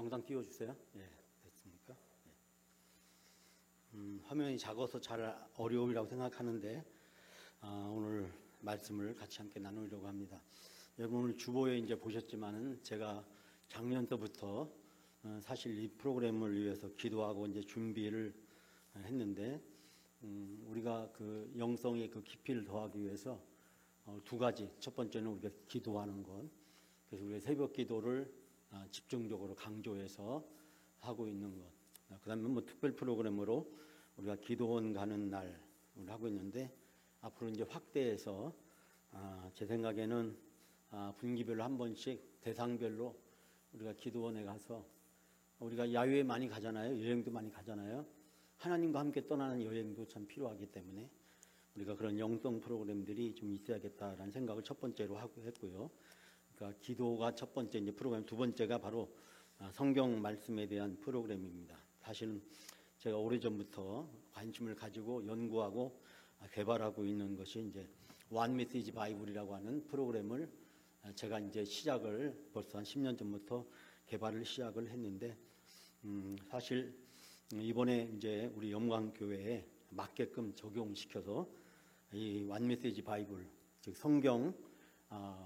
영상 띄워주세요. 예, 됐습니까? 예. 화면이 작아서 잘 어려움이라고 생각하는데 오늘 말씀을 같이 함께 나누려고 합니다. 여러분 오늘 주보에 이제 보셨지만은 제가 작년부터 사실 이 프로그램을 위해서 기도하고 이제 준비를 했는데 우리가 그 영성의 그 깊이를 더하기 위해서 두 가지. 첫 번째는 우리가 기도하는 것. 그래서 우리가 새벽 기도를 집중적으로 강조해서 하고 있는 것. 그다음에 뭐 특별 프로그램으로 우리가 기도원 가는 날을 하고 있는데 앞으로 이제 확대해서 제 생각에는 분기별로 한 번씩 대상별로 우리가 기도원에 가서 우리가 야외에 많이 가잖아요. 여행도 많이 가잖아요. 하나님과 함께 떠나는 여행도 참 필요하기 때문에 우리가 그런 영성 프로그램들이 좀 있어야겠다라는 생각을 첫 번째로 하고 했고요. 그러니까 기도가 첫 번째 이제 프로그램, 두 번째가 바로 성경 말씀에 대한 프로그램입니다. 사실은 제가 오래전부터 관심을 가지고 연구하고 개발하고 있는 것이 이제 원 메시지 바이블이라고 하는 프로그램을 제가 이제 시작을 벌써 한 10년 전부터 개발을 시작을 했는데 사실 이번에 이제 우리 영광교회에 맞게끔 적용시켜서 이 원 메시지 바이블, 즉 성경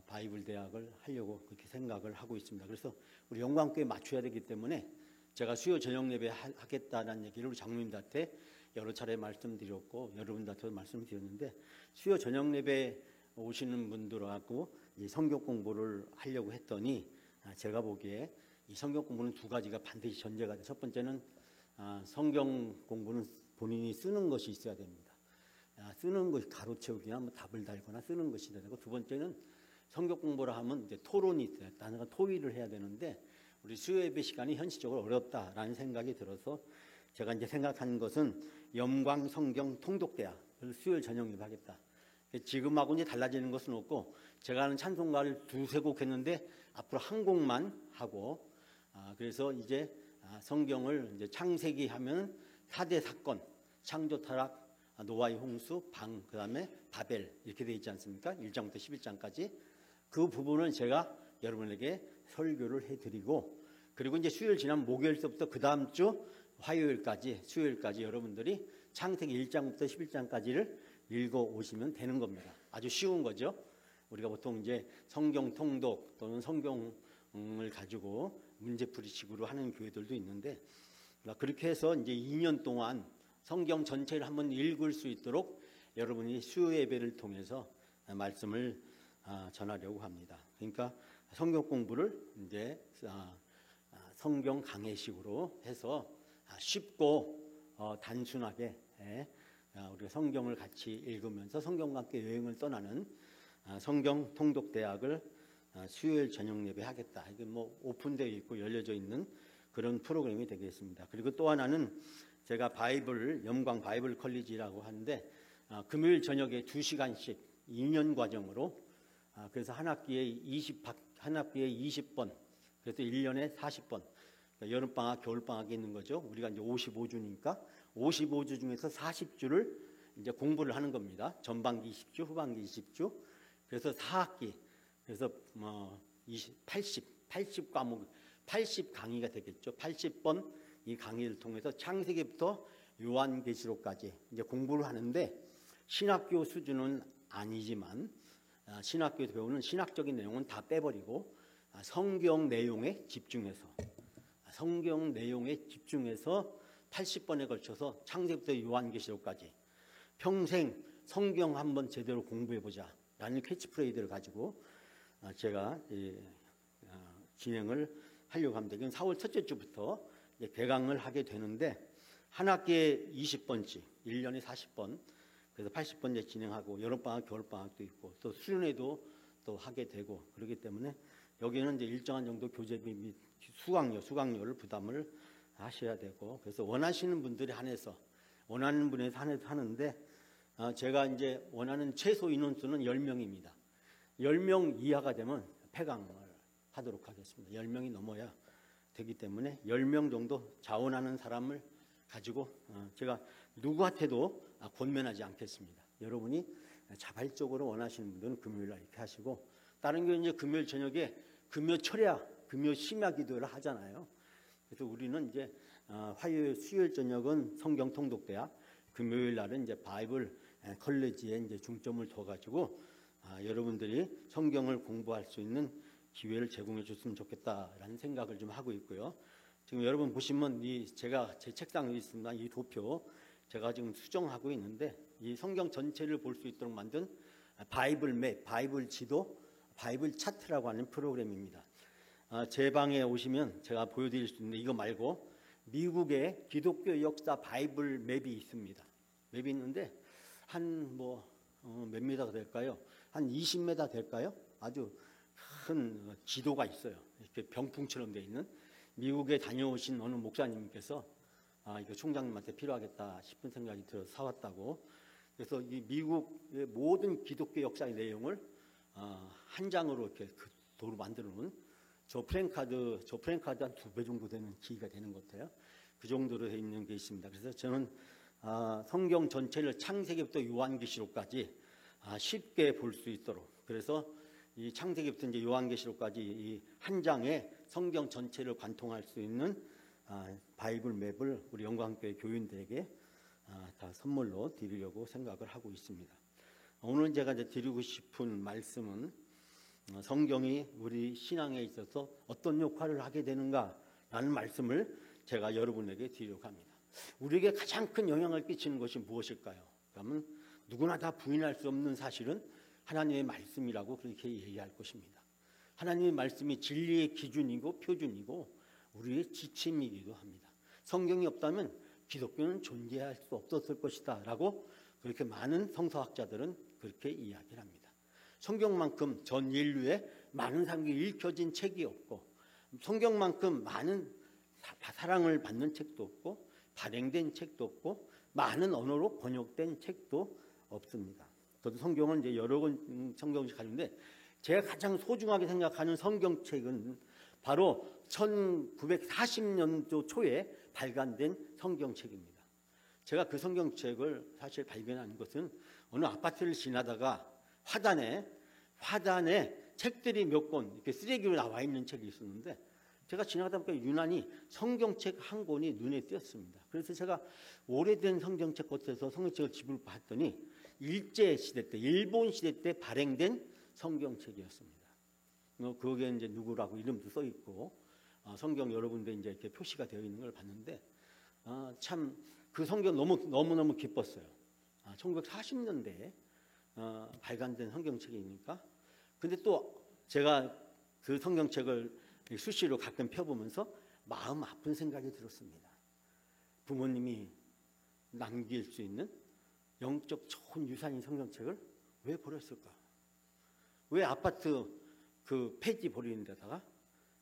바이블 대학을 하려고 그렇게 생각을 하고 있습니다. 그래서 우리 영광교회에 맞춰야 되기 때문에 제가 수요 저녁 예배 하겠다는 얘기를 우리 장로님들한테 여러 차례 말씀드렸고 여러분들한테도 말씀드렸는데 수요 저녁 예배 오시는 분들하고 이 성경 공부를 하려고 했더니 제가 보기에 이 성경 공부는 두 가지가 반드시 전제가 돼요. 첫 번째는 성경 공부는 본인이 쓰는 것이 있어야 됩니다. 쓰는 것이 가로채우기나 뭐 답을 달거나 쓰는 것이 되고, 두 번째는 성경 공부를 하면 이제 토론이 있어요. 단어가 토의를 해야 되는데 우리 수요 예배 시간이 현실적으로 어렵다라는 생각이 들어서 제가 이제 생각한 것은 영광 성경 통독대학, 그래서 수요일 저녁 예배 하겠다. 지금하고 이제 달라지는 것은 없고 제가 하는 찬송가를 두세 곡 했는데 앞으로 한 곡만 하고 그래서 이제 성경을 이제 창세기 하면 4대 사건, 창조 타락, 노아의 홍수, 방, 그 다음에 바벨 이렇게 되어 있지 않습니까? 1장부터 11장까지 그 부분을 제가 여러분에게 설교를 해드리고, 그리고 이제 수요일 지난 목요일서부터 그 다음 주 화요일까지, 수요일까지 여러분들이 창세기 1장부터 11장까지를 읽어 오시면 되는 겁니다. 아주 쉬운 거죠. 우리가 보통 이제 성경 통독 또는 성경을 가지고 문제풀이식으로 하는 교회들도 있는데 그렇게 해서 이제 2년 동안 성경 전체를 한번 읽을 수 있도록 여러분이 수요 예배를 통해서 말씀을 전하려고 합니다. 그러니까 성경 공부를 이제 성경 강해식으로 해서 쉽고 단순하게 우리가 성경을 같이 읽으면서 성경과 함께 여행을 떠나는 성경 통독 대학을 수요일 저녁 예배 하겠다. 이게 뭐 오픈되어 있고 열려져 있는 그런 프로그램이 되겠습니다. 그리고 또 하나는 제가 바이블, 영광 바이블 컬리지라고 하는데 금요일 저녁에 2시간씩 2년 과정으로 그래서 한 학기에 20번, 그래서 1년에 40번, 그러니까 여름방학, 겨울방학이 있는 거죠. 우리가 이제 55주니까 55주 중에서 40주를 이제 공부를 하는 겁니다. 전반기 20주, 후반기 20주. 그래서 4학기, 그래서 80 과목, 80 강의가 되겠죠. 80번 이 강의를 통해서 창세기부터 요한계시록까지 이제 공부를 하는데 신학교 수준은 아니지만 신학교에서 배우는 신학적인 내용은 다 빼버리고 성경 내용에 집중해서 80번에 걸쳐서 창세기부터 요한계시록까지 평생 성경 한번 제대로 공부해보자 라는 캐치프레이즈를 가지고 제가 진행을 하려고 합니다. 이건 4월 첫째 주부터 개강을 하게 되는데 한 학기에 20번씩 1년에 40번, 그래서 80번 진행하고 여름방학, 겨울방학도 있고 또 수련회도 또 하게 되고 그렇기 때문에 여기는 이제 일정한 정도 교재비 및 수강료를 부담을 하셔야 되고, 그래서 원하시는 분들에 한해서 원하는 분에서 한해서 하는데 제가 이제 원하는 최소 인원수는 10명입니다. 10명 이하가 되면 폐강을 하도록 하겠습니다. 10명이 넘어야 되기 때문에 10명 정도 자원하는 사람을 가지고 제가 누구한테도 권면하지 않겠습니다. 여러분이 자발적으로 원하시는 분들은 금요일날 이렇게 하시고, 다른 교회 이제 금요일 저녁에 금요 철야, 금요 심야 기도를 하잖아요. 그래서 우리는 이제 화요일, 수요일 저녁은 성경 통독대학, 금요일 날은 이제 바이블 컬리지에 이제 중점을 둬가지고 여러분들이 성경을 공부할 수 있는 기회를 제공해 줬으면 좋겠다라는 생각을 좀 하고 있고요. 지금 여러분 보시면 제가 제 책상 위에 있습니다. 이 도표 제가 지금 수정하고 있는데 이 성경 전체를 볼 수 있도록 만든 바이블 맵, 바이블 지도, 바이블 차트라고 하는 프로그램입니다. 제 방에 오시면 제가 보여드릴 수 있는데 이거 말고 미국의 기독교 역사 바이블 맵이 있습니다. 맵이 있는데 한 몇 미터가 될까요? 한 20m 될까요? 아주 큰 지도가 있어요. 이렇게 병풍처럼 돼 있는. 미국에 다녀오신 어느 목사님께서 이거 총장님한테 필요하겠다 싶은 생각이 들어서 사왔다고. 그래서 이 미국의 모든 기독교 역사의 내용을 한 장으로 이렇게 그 도로 만들어 놓은 저 프랭카드 한 2배 정도 되는 길이가 되는 것 같아요. 그 정도로 돼 있는 게 있습니다. 그래서 저는 성경 전체를 창세기부터 요한계시록까지 쉽게 볼 수 있도록, 그래서 이 창세기부터 이제 요한계시록까지 이 한 장에 성경 전체를 관통할 수 있는 바이블 맵을 우리 영광교회 교인들에게 다 선물로 드리려고 생각을 하고 있습니다. 오늘 제가 이제 드리고 싶은 말씀은 성경이 우리 신앙에 있어서 어떤 역할을 하게 되는가라는 말씀을 제가 여러분에게 드리려고 합니다. 우리에게 가장 큰 영향을 끼치는 것이 무엇일까요? 그러면 누구나 다 부인할 수 없는 사실은 하나님의 말씀이라고 그렇게 얘기할 것입니다. 하나님의 말씀이 진리의 기준이고 표준이고 우리의 지침이기도 합니다. 성경이 없다면 기독교는 존재할 수 없었을 것이다 라고 그렇게 많은 성서학자들은 그렇게 이야기를 합니다. 성경만큼 전 인류에 많은 사람이 읽혀진 책이 없고, 성경만큼 많은 사랑을 받는 책도 없고, 발행된 책도 없고, 많은 언어로 번역된 책도 없습니다. 저도 성경은 이제 여러 권 성경책 가지고인데 제가 가장 소중하게 생각하는 성경책은 바로 1940년도 초에 발간된 성경책입니다. 제가 그 성경책을 사실 발견한 것은 어느 아파트를 지나다가 화단에 책들이 몇 권 이렇게 쓰레기로 나와 있는 책이 있었는데 제가 지나가다 보니까 유난히 성경책 한 권이 눈에 띄었습니다. 그래서 제가 오래된 성경책 곳에서 성경책을 집을 봤더니 일제 시대 때, 일본 시대 때 발행된 성경책이었습니다. 거기에 이제 누구라고 이름도 써 있고 성경 여러 군데 이제 이렇게 표시가 되어 있는 걸 봤는데 참 그 성경 너무너무 기뻤어요. 1940년대에 발간된 성경책이니까. 근데 또 제가 그 성경책을 수시로 가끔 펴보면서 마음 아픈 생각이 들었습니다. 부모님이 남길 수 있는 영적 좋은 유산인 성경책을 왜 버렸을까? 왜 아파트 그 폐지 버리는 데다가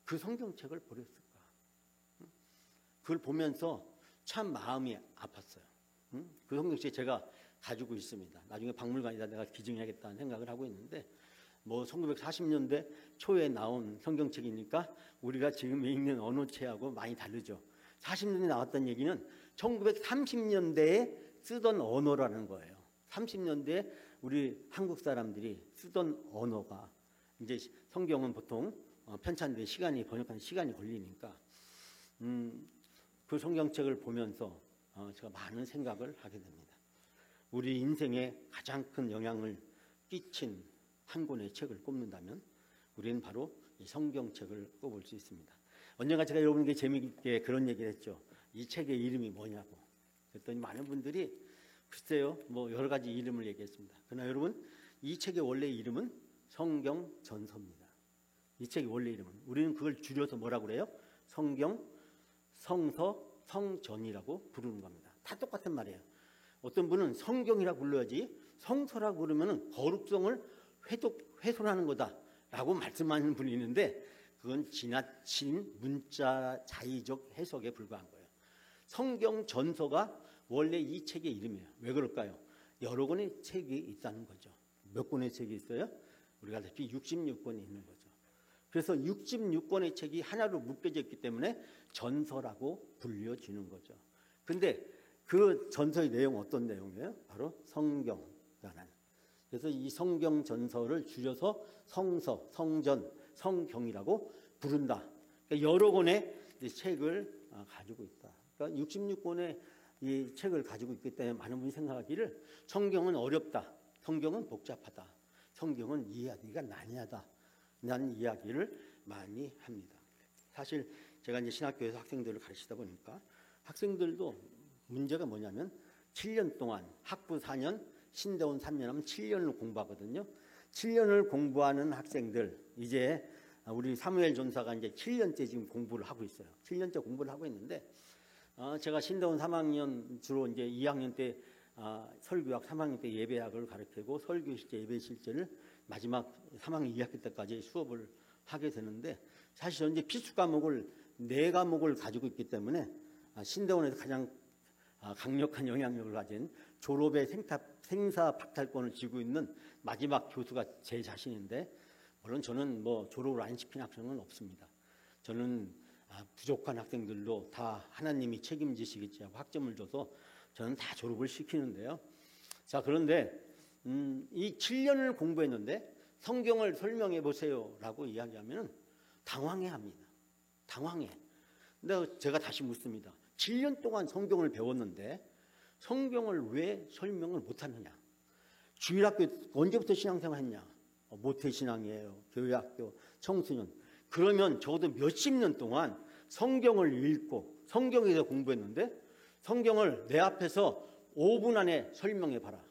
그 성경책을 버렸을까? 그걸 보면서 참 마음이 아팠어요. 그 성경책 제가 가지고 있습니다. 나중에 박물관에다 내가 기증해야겠다는 생각을 하고 있는데 1940년대 초에 나온 성경책이니까 우리가 지금 읽는 언어체하고 많이 다르죠. 40년대 나왔다는 얘기는 1930년대에 쓰던 언어라는 거예요. 30년대에 우리 한국 사람들이 쓰던 언어가 이제 성경은 보통 편찬돼 번역하는 시간이 걸리니까 그 성경책을 보면서 제가 많은 생각을 하게 됩니다. 우리 인생에 가장 큰 영향을 끼친 한 권의 책을 꼽는다면 우리는 바로 이 성경책을 꼽을 수 있습니다. 언젠가 제가 여러분에게 재미있게 그런 얘기를 했죠. 이 책의 이름이 뭐냐고. 그랬더니 많은 분들이 글쎄요, 여러 가지 이름을 얘기했습니다. 그러나 여러분, 이 책의 원래 이름은 성경 전서입니다. 이 책의 원래 이름은 우리는 그걸 줄여서 뭐라고 그래요? 성경, 성서, 성전이라고 부르는 겁니다. 다 똑같은 말이에요. 어떤 분은 성경이라고 불러야지 성서라고 부르면 거룩성을 훼손하는 거다라고 말씀하는 분이 있는데 그건 지나친 문자 자의적 해석에 불과한 거예요. 성경 전서가 원래 이 책의 이름이에요. 왜 그럴까요? 여러 권의 책이 있다는 거죠. 몇 권의 책이 있어요? 우리가 알다시피 66권이 있는 거죠. 그래서 66권의 책이 하나로 묶여져 있기 때문에 전서라고 불려지는 거죠. 근데 그 전서의 내용은 어떤 내용이에요? 바로 성경이라는. 그래서 이 성경 전서를 줄여서 성서, 성전, 성경이라고 부른다. 그러니까 여러 권의 이 책을 가지고 있다. 그러니까 66권의 이 책을 가지고 있기 때문에 많은 분이 생각하기를 성경은 어렵다, 성경은 복잡하다, 성경은 이해하기가 난해하다, 라는 이야기를 많이 합니다. 사실 제가 이제 신학교에서 학생들을 가르치다 보니까 학생들도 문제가 뭐냐면 7년 동안 학부 4년, 신대원 3년 하면 7년을 공부하거든요. 7년을 공부하는 학생들, 이제 우리 사무엘 전사가 이제 7년째 지금 공부를 하고 있어요. 7년째 공부를 하고 있는데 제가 신대원 3학년 주로 이제 2학년 때 설교학, 3학년 때 예배학을 가르치고 설교 실제, 예배 실제를 마지막 3학년 2학기 때까지 수업을 하게 되는데, 사실 저는 이제 필수 과목을 4과목을 가지고 있기 때문에 신대원에서 가장 강력한 영향력을 가진 졸업의 생사 박탈권을 쥐고 있는 마지막 교수가 제 자신인데, 물론 저는 뭐 졸업을 안 시킨 학생은 없습니다. 저는 부족한 학생들도 다 하나님이 책임지시겠지 하고 학점을 줘서 저는 다 졸업을 시키는데요. 자, 그런데 이 7년을 공부했는데 성경을 설명해 보세요 라고 이야기하면 당황해 합니다. 당황해. 근데 제가 다시 묻습니다. 7년 동안 성경을 배웠는데 성경을 왜 설명을 못하느냐? 주일학교 언제부터 신앙생활 했냐? 모태신앙이에요. 교회학교, 청소년. 그러면 적어도 몇십 년 동안 성경을 읽고 성경에서 공부했는데 성경을 내 앞에서 5분 안에 설명해 봐라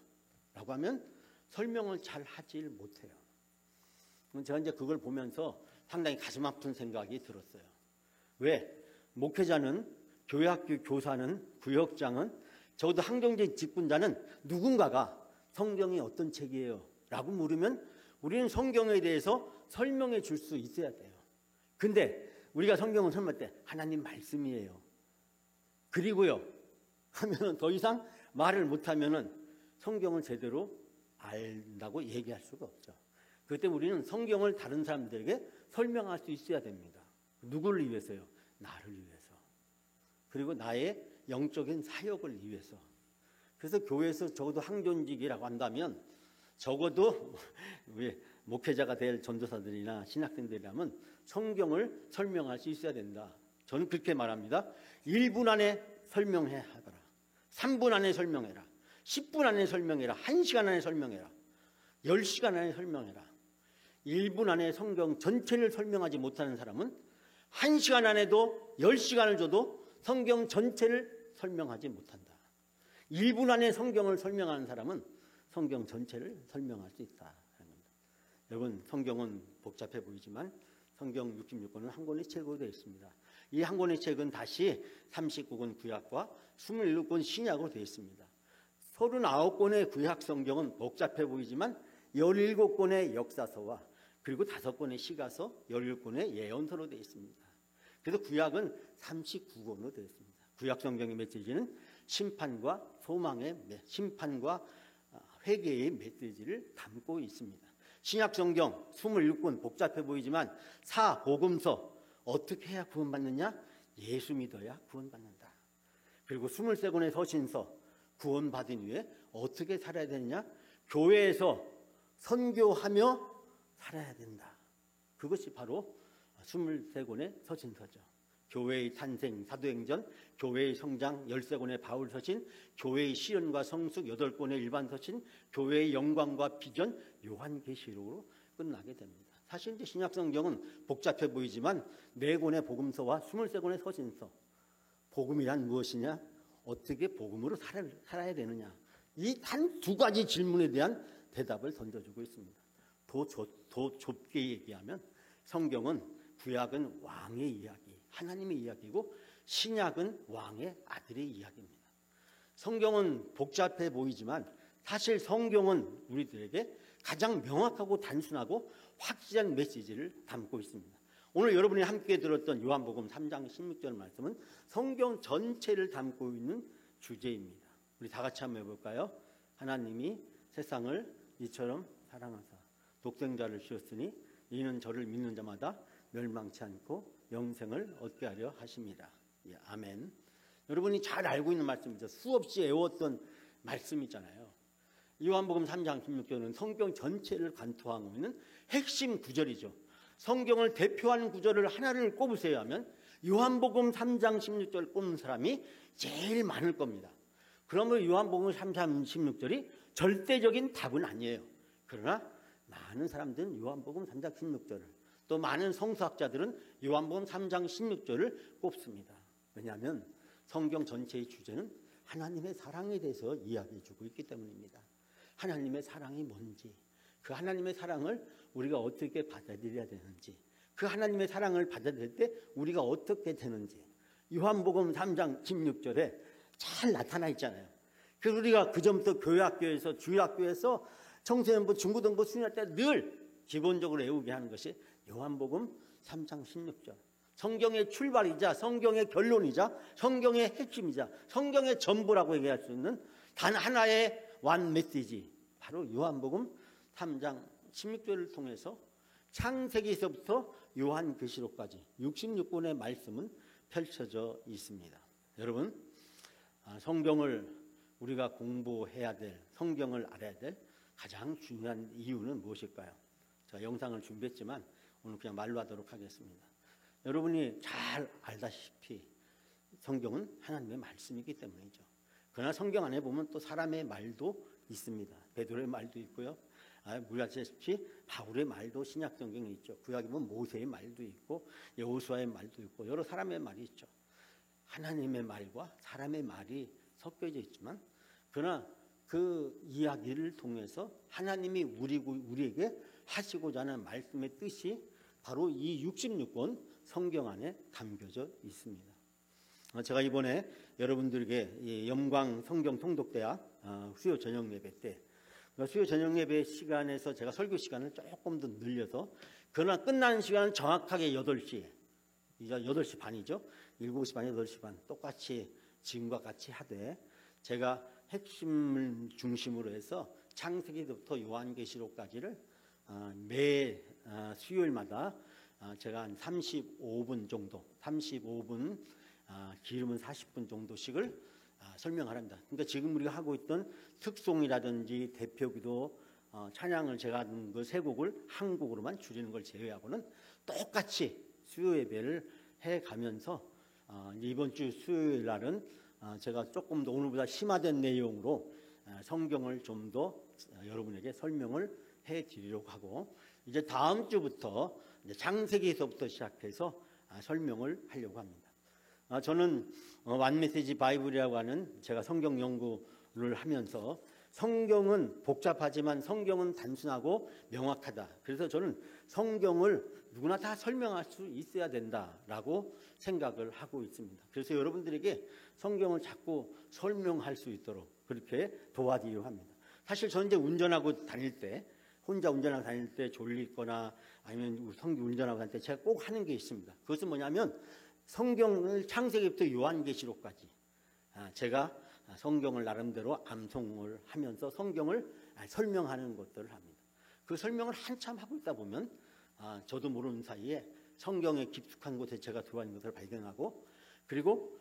라고 하면 설명을 잘 하질 못해요. 제가 이제 그걸 보면서 상당히 가슴 아픈 생각이 들었어요. 왜? 목회자는, 교회학교 교사는, 구역장은, 적어도 항정제 직분자는 누군가가 성경이 어떤 책이에요 라고 물으면 우리는 성경에 대해서 설명해 줄 수 있어야 돼요. 근데 우리가 성경을 설명할 때 하나님 말씀이에요. 그리고요 하면은 더 이상 말을 못하면은 성경을 제대로 안다고 얘기할 수가 없죠. 그때 우리는 성경을 다른 사람들에게 설명할 수 있어야 됩니다. 누구를 위해서요? 나를 위해서. 그리고 나의 영적인 사역을 위해서. 그래서 교회에서 적어도 항존직이라고 한다면 적어도 목회자가 될 전도사들이나 신학생들이라면 성경을 설명할 수 있어야 된다. 저는 그렇게 말합니다. 1분 안에 설명해 하더라. 3분 안에 설명해라. 10분 안에 설명해라. 1시간 안에 설명해라. 10시간 안에 설명해라. 1분 안에 성경 전체를 설명하지 못하는 사람은 1시간 안에도 10시간을 줘도 성경 전체를 설명하지 못한다. 1분 안에 성경을 설명하는 사람은 성경 전체를 설명할 수 있다. 여러분, 성경은 복잡해 보이지만 성경 66권은 한 권의 책으로 되어 있습니다. 이 한 권의 책은 다시 39권 구약과 27권 신약으로 되어 있습니다. 39권의 구약 성경은 복잡해 보이지만 17권의 역사서와 그리고 5권의 시가서, 17권의 예언서로 되어 있습니다. 그래서 구약은 39권으로 되어 있습니다. 구약 성경의 메시지는 심판과 소망의, 심판과 회개의 메시지를 담고 있습니다. 신약 성경 27권 복잡해 보이지만 사복음서, 어떻게 해야 구원받느냐? 예수 믿어야 구원받는다. 그리고 23권의 서신서, 구원받은 후에 어떻게 살아야 되느냐? 교회에서 선교하며 살아야 된다. 그것이 바로 23권의 서신서죠. 교회의 탄생, 사도행전, 교회의 성장, 13권의 바울서신, 교회의 시연과 성숙, 8권의 일반서신, 교회의 영광과 비전, 요한계시록으로 끝나게 됩니다. 사실 이제 신약성경은 복잡해 보이지만 4권의 복음서와 23권의 서신서, 복음이란 무엇이냐? 어떻게 복음으로 살아야 되느냐? 이 한 2가지 질문에 대한 대답을 던져주고 있습니다. 더 좁게 얘기하면 성경은, 구약은 왕의 이야기, 하나님의 이야기고 신약은 왕의 아들의 이야기입니다. 성경은 복잡해 보이지만 사실 성경은 우리들에게 가장 명확하고 단순하고 확실한 메시지를 담고 있습니다. 오늘 여러분이 함께 들었던 요한복음 3장 16절 말씀은 성경 전체를 담고 있는 주제입니다. 우리 다 같이 한번 해볼까요? 하나님이 세상을 이처럼 사랑하사 독생자를 주셨으니 이는 저를 믿는 자마다 멸망치 않고 영생을 얻게 하려 하십니다. 예, 아멘. 여러분이 잘 알고 있는 말씀이죠. 수없이 외웠던 말씀이잖아요. 요한복음 3장 16절은 성경 전체를 관통하고 있는 핵심 구절이죠. 성경을 대표하는 구절을 하나를 꼽으세요 하면 요한복음 3장 16절 꼽는 사람이 제일 많을 겁니다. 그러면 요한복음 3장 16절이 절대적인 답은 아니에요. 그러나 많은 사람들은 요한복음 3장 16절을, 또 많은 성서학자들은 요한복음 3장 16절을 꼽습니다. 왜냐하면 성경 전체의 주제는 하나님의 사랑에 대해서 이야기해 주고 있기 때문입니다. 하나님의 사랑이 뭔지, 그 하나님의 사랑을 우리가 어떻게 받아들여야 되는지, 그 하나님의 사랑을 받아들일 때 우리가 어떻게 되는지 요한복음 3장 16절에 잘 나타나 있잖아요. 그래서 우리가 그전부터 교회학교에서, 주일학교에서 청소년부, 중고등부 수련할 때 늘 기본적으로 외우게 하는 것이 요한복음 3장 16절. 성경의 출발이자 성경의 결론이자 성경의 핵심이자 성경의 전부라고 얘기할 수 있는 단 하나의 완 메시지, 바로 요한복음 3장 16절을 통해서 창세기에서부터 요한계시록까지 66권의 말씀은 펼쳐져 있습니다. 여러분, 성경을 우리가 공부해야 될, 성경을 알아야 될 가장 중요한 이유는 무엇일까요? 제가 영상을 준비했지만 오늘 그냥 말로 하도록 하겠습니다. 여러분이 잘 알다시피 성경은 하나님의 말씀이기 때문이죠. 그러나 성경 안에 보면 또 사람의 말도 있습니다. 베드로의 말도 있고요. 우리가 아시다시피 바울의 말도 신약 성경에 있죠. 구약에 보면 모세의 말도 있고 여호수아의 말도 있고 여러 사람의 말이 있죠. 하나님의 말과 사람의 말이 섞여져 있지만, 그러나 그 이야기를 통해서 하나님이 우리에게 하시고자 하는 말씀의 뜻이 바로 이 66권 성경 안에 담겨져 있습니다. 제가 이번에 여러분들에게 영광 성경 통독대학 수요 저녁 예배 때, 수요 저녁 예배 시간에서 제가 설교 시간을 조금 더 늘려서, 그러나 끝나는 시간은 정확하게 8시에, 이제 8시 반이죠. 7시 반, 8시 반 똑같이 지금과 같이 하되, 제가 핵심을 중심으로 해서 창세기부터 요한계시록까지를 매 수요일마다 제가 한 35분 정도, 35분, 길으면 40분 정도씩을 설명하랍니다. 그러니까 지금 우리가 하고 있던 특송이라든지 대표기도, 찬양을 제가 하는 그 세 곡을 한 곡으로만 줄이는 걸 제외하고는 똑같이 수요 예배를 해가면서, 이번 주 수요일 날은 제가 조금 더 오늘보다 심화된 내용으로 성경을 좀 더 여러분에게 설명을 해드리려고 하고, 이제 다음 주부터 이제 창세기에서부터 시작해서 설명을 하려고 합니다. 저는 완메시지 바이블이라고 하는, 제가 성경 연구를 하면서 성경은 복잡하지만 성경은 단순하고 명확하다. 그래서 저는 성경을 누구나 다 설명할 수 있어야 된다라고 생각을 하고 있습니다. 그래서 여러분들에게 성경을 자꾸 설명할 수 있도록 그렇게 도와드리려고 합니다. 사실 저는 이제 운전하고 다닐 때, 혼자 운전하고 다닐 때 졸리거나 아니면 성경 운전하고 다닐 때 제가 꼭 하는 게 있습니다. 그것은 뭐냐면 성경을 창세기부터 요한계시록까지 제가 성경을 나름대로 암송을 하면서 성경을 설명하는 것들을 합니다. 그 설명을 한참 하고 있다 보면 저도 모르는 사이에 성경에 깊숙한 곳에 제가 들어와 있는 것을 발견하고, 그리고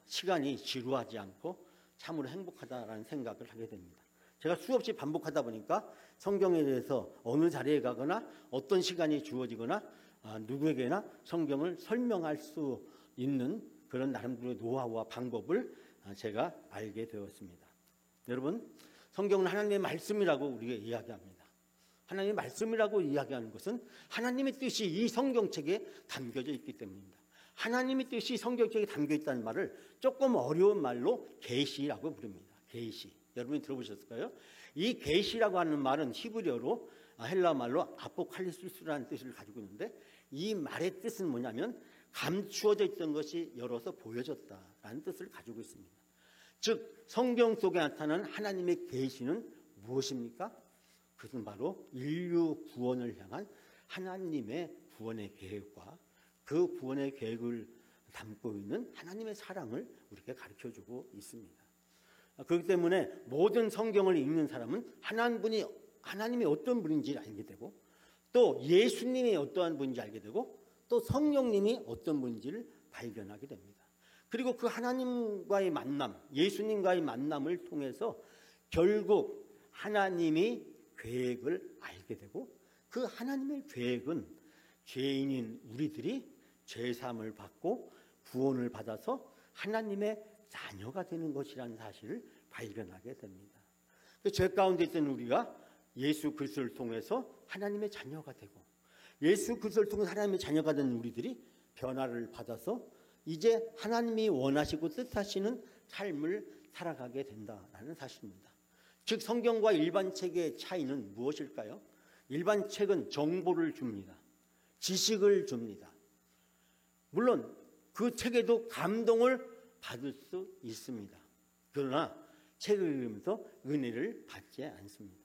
시간이 지루하지 않고 참으로 행복하다라는 생각을 하게 됩니다. 제가 수없이 반복하다 보니까 성경에 대해서 어느 자리에 가거나 어떤 시간이 주어지거나 누구에게나 성경을 설명할 수 있는 그런 나름대로의 노하우와 방법을 제가 알게 되었습니다. 여러분, 성경은 하나님의 말씀이라고 우리가 이야기합니다. 하나님의 말씀이라고 이야기하는 것은 하나님의 뜻이 이 성경책에 담겨져 있기 때문입니다. 하나님의 뜻이 성경책에 담겨 있다는 말을 조금 어려운 말로 계시라고 부릅니다. 계시. 여러분이 들어보셨을까요? 이 계시라고 하는 말은 히브리어로, 헬라 말로 아포칼리시스라는 뜻을 가지고 있는데, 이 말의 뜻은 뭐냐면 감추어져 있던 것이 열어서 보여졌다라는 뜻을 가지고 있습니다. 즉 성경 속에 나타나는 하나님의 계시는 무엇입니까? 그것은 바로 인류 구원을 향한 하나님의 구원의 계획과 그 구원의 계획을 담고 있는 하나님의 사랑을 우리에게 가르쳐주고 있습니다. 그렇기 때문에 모든 성경을 읽는 사람은 하나님이 어떤 분인지 알게 되고, 또 예수님이 어떠한 분인지 알게 되고, 또 성령님이 어떤 분인지를 발견하게 됩니다. 그리고 그 하나님과의 만남, 예수님과의 만남을 통해서 결국 하나님이 계획을 알게 되고, 그 하나님의 계획은 죄인인 우리들이 죄사함을 받고 구원을 받아서 하나님의 자녀가 되는 것이라는 사실을 발견하게 됩니다. 죄 가운데 있던 우리가 예수 그리스도를 통해서 하나님의 자녀가 되고, 예수 그리스도를 통해서 하나님의 자녀가 된 우리들이 변화를 받아서 이제 하나님이 원하시고 뜻하시는 삶을 살아가게 된다라는 사실입니다. 즉 성경과 일반 책의 차이는 무엇일까요? 일반 책은 정보를 줍니다. 지식을 줍니다. 물론 그 책에도 감동을 받을 수 있습니다. 그러나 책을 읽으면서 은혜를 받지 않습니다.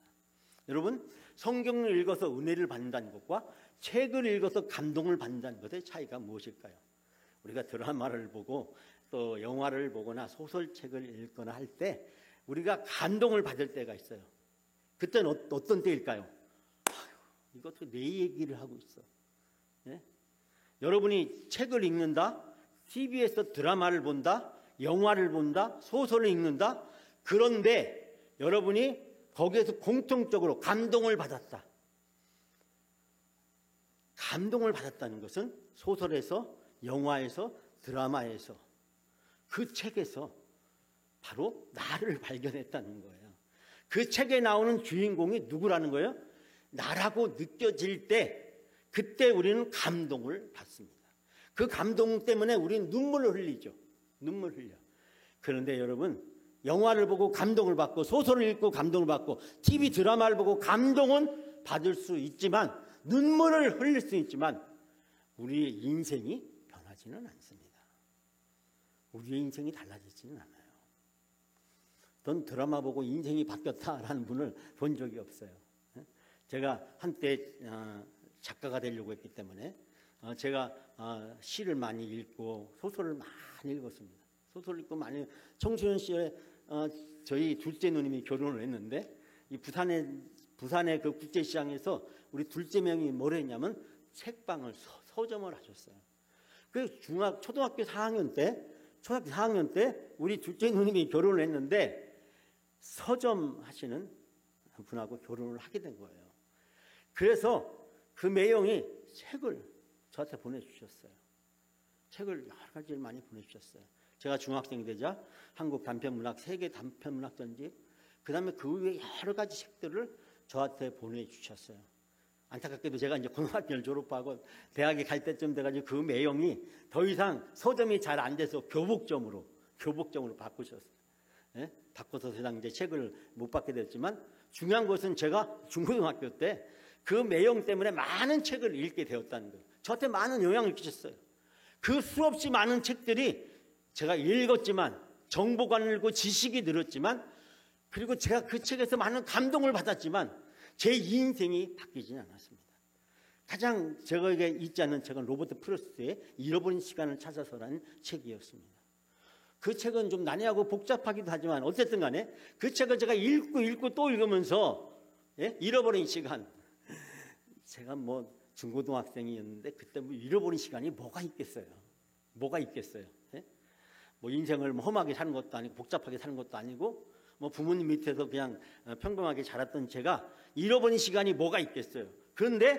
여러분, 성경을 읽어서 은혜를 받는다는 것과 책을 읽어서 감동을 받는다는 것의 차이가 무엇일까요? 우리가 드라마를 보고 또 영화를 보거나 소설책을 읽거나 할 때 우리가 감동을 받을 때가 있어요. 그때는 어떤 때일까요? 아휴, 이것도 내 얘기를 하고 있어. 네? 여러분이 책을 읽는다, TV에서 드라마를 본다, 영화를 본다, 소설을 읽는다. 그런데 여러분이 거기에서 공통적으로 감동을 받았다. 감동을 받았다는 것은 소설에서, 영화에서, 드라마에서, 그 책에서 바로 나를 발견했다는 거예요. 그 책에 나오는 주인공이 누구라는 거예요? 나라고 느껴질 때, 그때 우리는 감동을 받습니다. 그 감동 때문에 우리는 눈물을 흘리죠. 눈물을 흘려. 그런데 여러분, 영화를 보고 감동을 받고, 소설을 읽고 감동을 받고, TV 드라마를 보고 감동은 받을 수 있지만, 눈물을 흘릴 수 있지만 우리의 인생이 변하지는 않습니다. 우리의 인생이 달라지지는 않아요. 전 드라마 보고 인생이 바뀌었다라는 분을 본 적이 없어요. 제가 한때 작가가 되려고 했기 때문에 제가 시를 많이 읽고 소설을 많이 읽었습니다. 소설을 읽고 많이, 청소년 시절에 저희 둘째 누님이 결혼을 했는데 이 부산의 그 국제시장에서 우리 둘째 명이 뭘 했냐면 책방을 서점을 하셨어요. 그 초등학교 4학년 때 우리 둘째 누님이 결혼을 했는데 서점 하시는 분하고 결혼을 하게 된 거예요. 그래서 그 매형이 책을 저한테 보내주셨어요. 책을 여러 가지를 많이 보내주셨어요. 제가 중학생 되자 한국 단편문학, 세계 단편문학 전집, 그 다음에 그 외에 여러 가지 책들을 저한테 보내주셨어요. 안타깝게도 제가 이제 고등학교를 졸업하고 대학에 갈 때쯤 돼가지고 그 매형이 더 이상 서점이 잘 안 돼서 교복점으로 바꾸셨어요. 예? 바꿔서 세상 이제 책을 못 받게 됐지만 중요한 것은 제가 중고등학교 때 그 매형 때문에 많은 책을 읽게 되었다는 거예요. 저한테 많은 영향을 끼쳤어요. 그 수없이 많은 책들이 제가 읽었지만, 정보가 늘고 지식이 늘었지만, 그리고 제가 그 책에서 많은 감동을 받았지만 제 인생이 바뀌지는 않았습니다. 가장 저에게 읽지 않은 책은 로버트 프로스트의 잃어버린 시간을 찾아서라는 책이었습니다. 그 책은 좀 난해하고 복잡하기도 하지만 어쨌든 간에 그 책을 제가 읽고 또 읽으면서, 잃어버린 시간, 제가 뭐 중고등학생이었는데 그때 뭐 잃어버린 시간이 뭐가 있겠어요? 뭐 인생을 험하게 사는 것도 아니고 복잡하게 사는 것도 아니고 뭐 부모님 밑에서 그냥 평범하게 자랐던 제가 잃어버린 시간이 뭐가 있겠어요? 그런데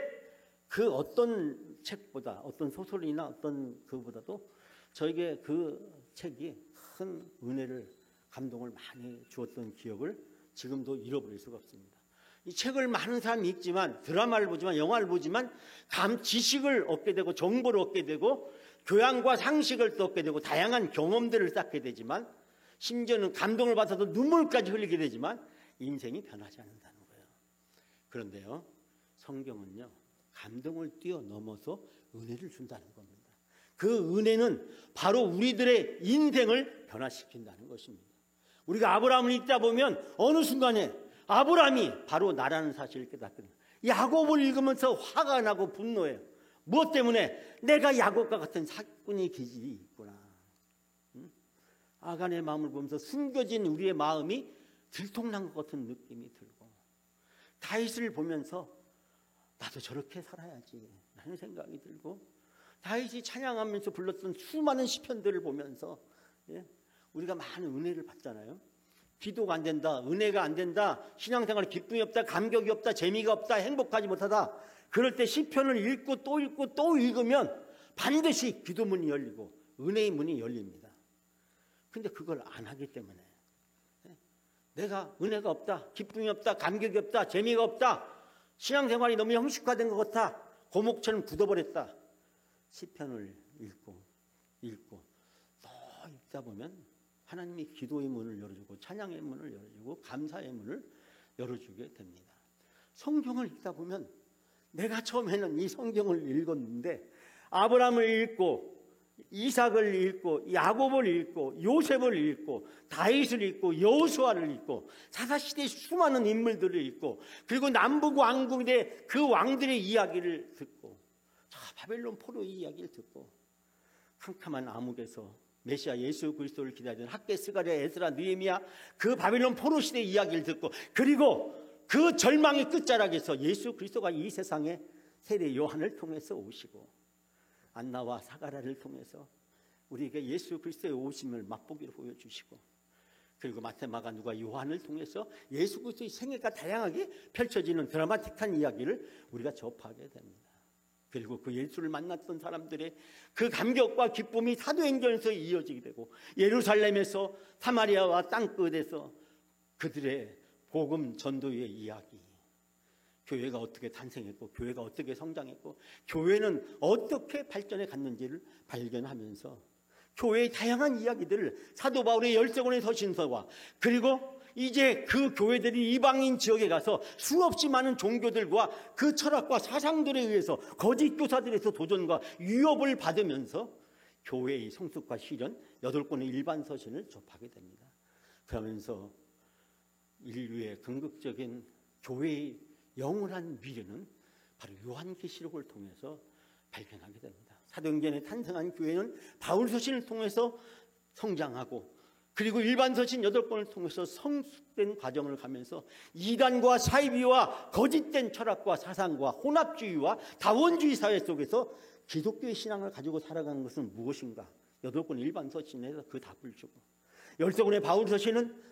그 어떤 책보다, 어떤 소설이나 어떤 그보다도 저에게 그 책이 큰 은혜를, 감동을 많이 주었던 기억을 지금도 잃어버릴 수가 없습니다. 이 책을 많은 사람이 읽지만, 드라마를 보지만, 영화를 보지만 지식을 얻게 되고 정보를 얻게 되고 교양과 상식을 또 얻게 되고 다양한 경험들을 쌓게 되지만, 심지어는 감동을 받아서 눈물까지 흘리게 되지만 인생이 변하지 않는다는 거예요. 그런데요, 성경은요, 감동을 뛰어넘어서 은혜를 준다는 겁니다. 그 은혜는 바로 우리들의 인생을 변화시킨다는 것입니다. 우리가 아브라함을 읽다 보면 어느 순간에 아브라함이 바로 나라는 사실을 깨닫거든요. 야곱을 읽으면서 화가 나고 분노해요. 무엇 때문에? 내가 야곱과 같은 사꾼의 기질이 있구나. 아간의 마음을 보면서 숨겨진 우리의 마음이 들통난 것 같은 느낌이 들고, 다윗을 보면서 나도 저렇게 살아야지 라는 생각이 들고, 다윗이 찬양하면서 불렀던 수많은 시편들을 보면서 우리가 많은 은혜를 받잖아요. 기도가 안 된다, 은혜가 안 된다, 신앙생활에 기쁨이 없다, 감격이 없다, 재미가 없다, 행복하지 못하다. 그럴 때 시편을 읽고 또 읽으면 반드시 기도문이 열리고 은혜의 문이 열립니다. 근데 그걸 안 하기 때문에 내가 은혜가 없다, 기쁨이 없다, 감격이 없다, 재미가 없다, 신앙생활이 너무 형식화된 것 같아, 고목처럼 굳어버렸다. 시편을 읽고 또 읽다 보면 하나님이 기도의 문을 열어주고 찬양의 문을 열어주고 감사의 문을 열어주게 됩니다. 성경을 읽다 보면 내가 처음에는 이 성경을 읽었는데 아브라함을 읽고 이삭을 읽고 야곱을 읽고 요셉을 읽고 다윗을 읽고 여호수아를 읽고 사사시대의 수많은 인물들을 읽고 그리고 남북 왕국의 그 왕들의 이야기를 듣고 바벨론 포로의 이야기를 듣고 캄캄한 암흑에서 메시아 예수 그리스도를 기다리던 학개, 스가랴, 에스라, 느헤미야 그 바벨론 포로 시대의 이야기를 듣고 그리고 그 절망의 끝자락에서 예수 그리스도가 이 세상에 세례 요한을 통해서 오시고 안나와 사가랴를 통해서 우리에게 예수 그리스도의 오심을 맛보기로 보여주시고 그리고 마태, 마가, 누가, 요한을 통해서 예수 그리스도의 생애가 다양하게 펼쳐지는 드라마틱한 이야기를 우리가 접하게 됩니다. 그리고 그 예수를 만났던 사람들의 그 감격과 기쁨이 사도행전에서 이어지게 되고 예루살렘에서 사마리아와 땅끝에서 그들의 복음 전도의 이야기, 교회가 어떻게 탄생했고 교회가 어떻게 성장했고 교회는 어떻게 발전해 갔는지를 발견하면서 교회의 다양한 이야기들을 사도 바울의 열쇠권의 서신서와 그리고 이제 그 교회들이 이방인 지역에 가서 수없이 많은 종교들과 그 철학과 사상들에 의해서 거짓 교사들에서 도전과 위협을 받으면서 교회의 성숙과 실현 8권의 일반 서신을 접하게 됩니다. 그러면서 인류의 궁극적인 교회의 영원한 미래는 바로 요한계시록을 통해서 발견하게 됩니다. 사도행전에 탄생한 교회는 바울서신을 통해서 성장하고 그리고 일반서신 8권을 통해서 성숙된 과정을 가면서 이단과 사이비와 거짓된 철학과 사상과 혼합주의와 다원주의 사회 속에서 기독교의 신앙을 가지고 살아가는 것은 무엇인가? 8권 일반서신에서 그 답을 주고 10권의 바울서신은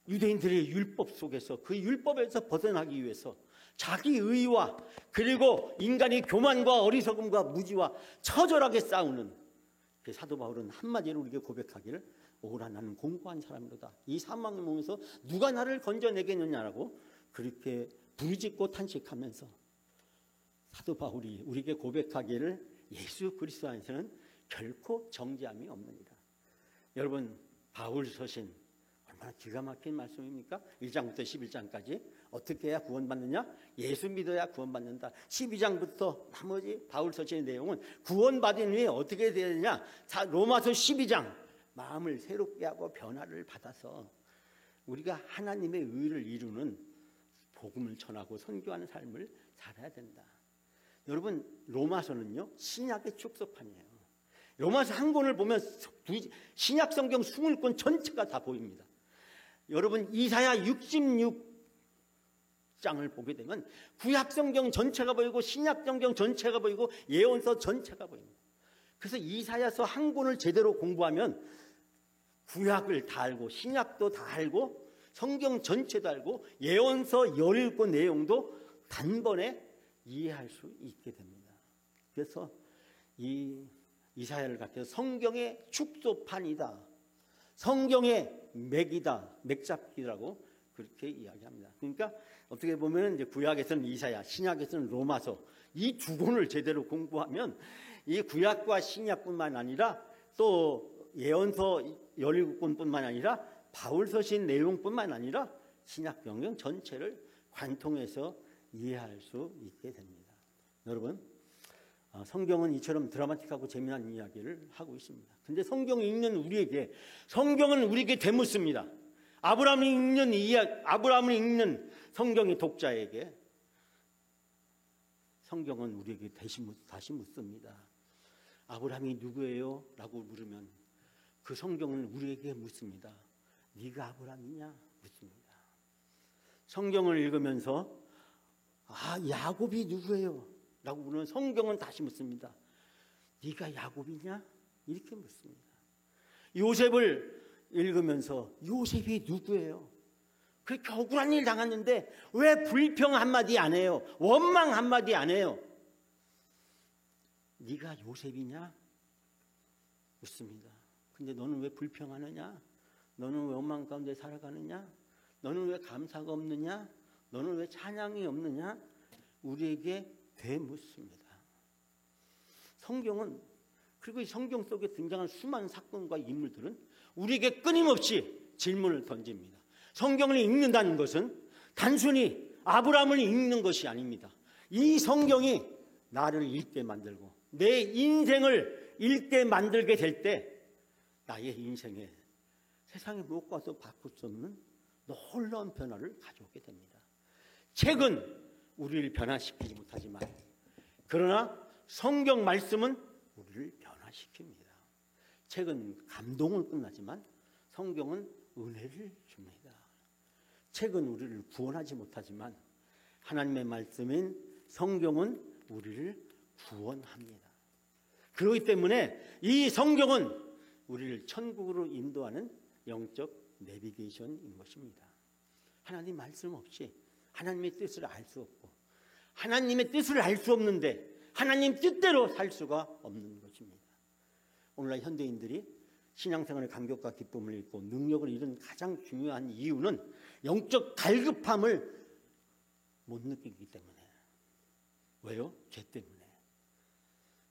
유대인들의 율법 속에서 그 율법에서 벗어나기 위해서 자기 의와 그리고 인간의 교만과 어리석음과 무지와 처절하게 싸우는 그 사도 바울은 한마디로 우리에게 고백하기를 오라 나는 공고한 사람이로다. 이 사망을 보면서 누가 나를 건져내겠느냐라고 그렇게 부르짖고 탄식하면서 사도 바울이 우리에게 고백하기를 예수 그리스도 안에서는 결코 정죄함이 없느니라. 여러분 바울 서신 얼마나 기가 막힌 말씀입니까? 1장부터 11장까지 어떻게 해야 구원받느냐? 예수 믿어야 구원받는다. 12장부터 나머지 바울 서신의 내용은 구원받은 후에 어떻게 해야 되느냐? 로마서 12장 마음을 새롭게 하고 변화를 받아서 우리가 하나님의 의를 이루는 복음을 전하고 선교하는 삶을 살아야 된다. 여러분 로마서는요 신약의 축소판이에요. 로마서 한 권을 보면 신약 성경 20권 전체가 다 보입니다. 여러분 이사야 66장을 보게 되면 구약 성경 전체가 보이고 신약 성경 전체가 보이고 예언서 전체가 보입니다. 그래서 이사야서 한 권을 제대로 공부하면 구약을 다 알고 신약도 다 알고 성경 전체도 알고 예언서 17권 내용도 단번에 이해할 수 있게 됩니다. 그래서 이 이사야를 가르쳐서 성경의 축소판이다. 성경의 맥이다. 맥잡기라고 그렇게 이야기합니다. 그러니까 어떻게 보면 이제 구약에서는 이사야, 신약에서는 로마서 이 두 권을 제대로 공부하면 이 구약과 신약뿐만 아니라 또 예언서 17권뿐만 아니라 바울서신 내용뿐만 아니라 신약 성경 전체를 관통해서 이해할 수 있게 됩니다. 여러분 성경은 이처럼 드라마틱하고 재미난 이야기를 하고 있습니다. 그런데 성경을 읽는 우리에게 성경은 우리에게 되묻습니다. 아브라함을 읽는 성경의 독자에게 성경은 우리에게 다시 묻습니다. 아브라함이 누구예요? 라고 물으면 그 성경은 우리에게 묻습니다. 네가 아브라함이냐? 묻습니다. 성경을 읽으면서 야곱이 누구예요? 라고 물으면 성경은 다시 묻습니다. 네가 야곱이냐? 이렇게 묻습니다. 요셉을 읽으면서 요셉이 누구예요? 그렇게 억울한 일 당했는데 왜 불평 한마디 안 해요? 원망 한마디 안 해요? 네가 요셉이냐? 묻습니다. 근데 너는 왜 불평하느냐? 너는 왜 원망 가운데 살아가느냐? 너는 왜 감사가 없느냐? 너는 왜 찬양이 없느냐? 우리에게 되묻습니다. 성경은, 그리고 이 성경 속에 등장한 수많은 사건과 인물들은 우리에게 끊임없이 질문을 던집니다. 성경을 읽는다는 것은 단순히 아브라함을 읽는 것이 아닙니다. 이 성경이 나를 읽게 만들고 내 인생을 읽게 만들게 될 때 나의 인생에 세상에 무엇과도 바꿀 수 없는 놀라운 변화를 가져오게 됩니다. 책은 우리를 변화시키지 못하지만 그러나 성경 말씀은 우리를 변화시킵니다. 책은 감동을 끝나지만 성경은 은혜를 줍니다. 책은 우리를 구원하지 못하지만 하나님의 말씀인 성경은 우리를 구원합니다. 그렇기 때문에 이 성경은 우리를 천국으로 인도하는 영적 내비게이션인 것입니다. 하나님 말씀 없이 하나님의 뜻을 알 수 없고 하나님의 뜻을 알 수 없는데 하나님 뜻대로 살 수가 없는 것입니다. 오늘날 현대인들이 신앙생활의 감격과 기쁨을 잃고 능력을 잃은 가장 중요한 이유는 영적 갈급함을 못 느끼기 때문에. 왜요? 죄 때문에.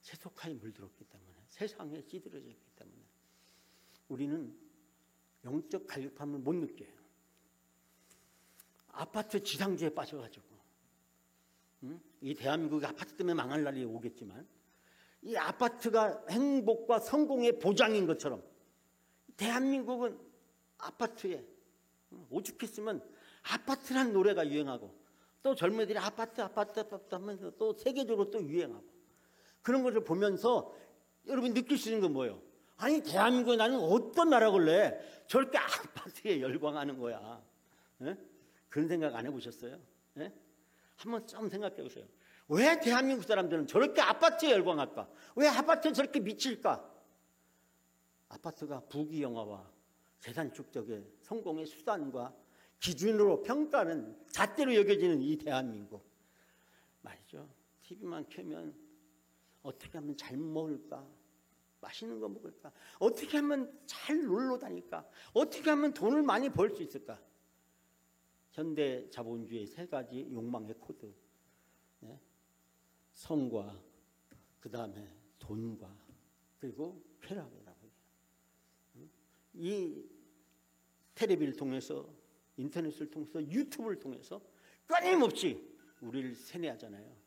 세속화에 물들었기 때문에. 세상에 찌들어졌기 때문에. 우리는 영적 갈급함을 못 느껴요. 아파트 지상주에 빠져가지고 이 대한민국이 아파트 때문에 망할 날이 오겠지만 이 아파트가 행복과 성공의 보장인 것처럼 대한민국은 아파트에 오죽했으면 아파트란 노래가 유행하고 또 젊은이들이 아파트 하면서 또 세계적으로 또 유행하고 그런 것을 보면서 여러분 느낄 수 있는 건 뭐예요? 아니 대한민국에 나는 어떤 나라길래 저렇게 아파트에 열광하는 거야. 에? 그런 생각 안 해보셨어요? 에? 한번 좀 생각해 보세요. 왜 대한민국 사람들은 저렇게 아파트에 열광할까? 왜 아파트에 저렇게 미칠까? 아파트가 부귀영화와 재산 축적의 성공의 수단과 기준으로 평가하는 잣대로 여겨지는 이 대한민국 말이죠. TV만 켜면 어떻게 하면 잘 먹을까? 맛있는 거 먹을까? 어떻게 하면 잘 놀러 다닐까? 어떻게 하면 돈을 많이 벌 수 있을까? 현대 자본주의의 세 가지 욕망의 코드. 네? 성과, 그 다음에 돈과, 그리고 쾌락이라고 해요. 이 텔레비를 통해서, 인터넷을 통해서, 유튜브를 통해서 끊임없이 우리를 세뇌하잖아요.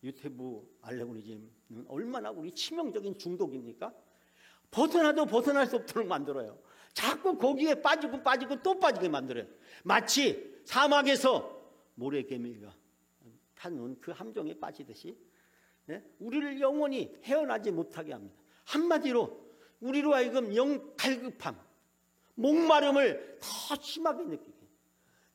유튜브 알고리즘은 얼마나 우리 치명적인 중독입니까? 벗어나도 벗어날 수 없도록 만들어요. 자꾸 거기에 빠지고 또 빠지게 만들어요. 마치 사막에서 모래개미가 타는 그 함정에 빠지듯이 우리를 영원히 헤어나지 못하게 합니다. 한마디로 우리로 하여금 영 갈급함, 목마름을 더 심하게 느끼게.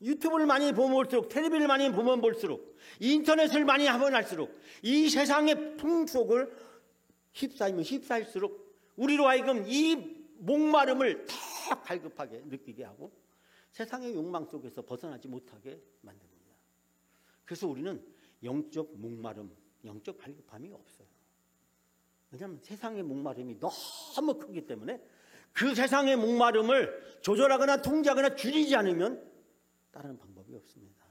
유튜브를 많이 보면 볼수록, 텔레비를 많이 보면 볼수록, 인터넷을 많이 하면 할수록 이 세상의 풍속을 휩싸이면 휩싸일수록 우리로 하여금 이 목마름을 더 갈급하게 느끼게 하고 세상의 욕망 속에서 벗어나지 못하게 만듭니다. 그래서 우리는 영적 목마름, 영적 갈급함이 없어요. 왜냐하면 세상의 목마름이 너무 크기 때문에 그 세상의 목마름을 조절하거나 통제하거나 줄이지 않으면 다른 방법이 없습니다.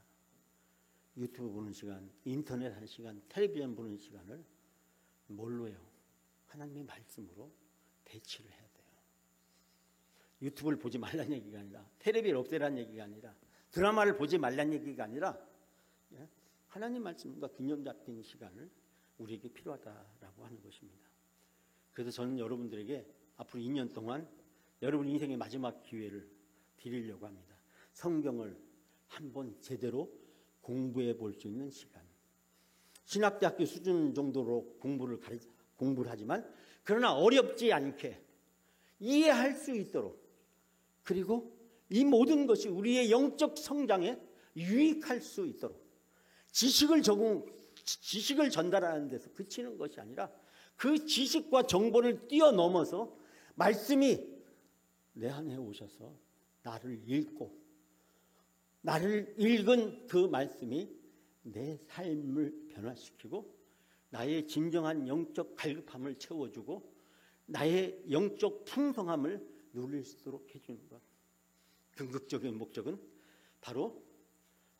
유튜브 보는 시간, 인터넷 하는 시간, 텔레비전 보는 시간을 뭘로 해요? 하나님의 말씀으로 대치를 해야 돼요. 유튜브를 보지 말라는 얘기가 아니라, 텔레비를 없애라는 얘기가 아니라, 드라마를 보지 말라는 얘기가 아니라 하나님 말씀과 균형 잡힌 시간을 우리에게 필요하다라고 하는 것입니다. 그래서 저는 여러분들에게 앞으로 2년 동안 여러분 인생의 마지막 기회를 드리려고 합니다. 성경을 한번 제대로 공부해 볼 수 있는 시간. 신학대학교 수준 정도로 공부를 하지만 그러나 어렵지 않게 이해할 수 있도록, 그리고 이 모든 것이 우리의 영적 성장에 유익할 수 있도록 지식을 전달하는 데서 그치는 것이 아니라 그 지식과 정보를 뛰어넘어서 말씀이 내 안에 오셔서 나를 읽고 나를 읽은 그 말씀이 내 삶을 변화시키고 나의 진정한 영적 갈급함을 채워주고 나의 영적 풍성함을 누릴 수 있도록 해주는 것. 궁극적인 목적은 바로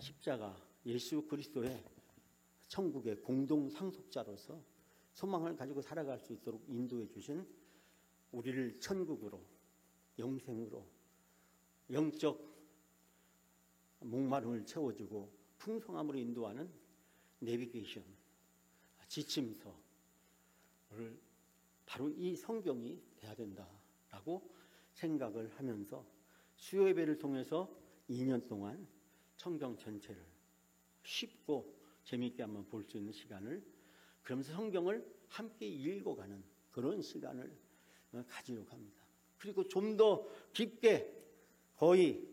십자가 예수 그리스도의 천국의 공동 상속자로서 소망을 가지고 살아갈 수 있도록 인도해 주신 우리를 천국으로, 영생으로, 영적 목마름을 채워주고 풍성함으로 인도하는 내비게이션, 지침서를 바로 이 성경이 돼야 된다라고 생각을 하면서 수요 예배를 통해서 2년 동안 성경 전체를 쉽고 재미있게 한번 볼 수 있는 시간을, 그러면서 성경을 함께 읽어가는 그런 시간을 가지려고 합니다. 그리고 좀 더 깊게, 거의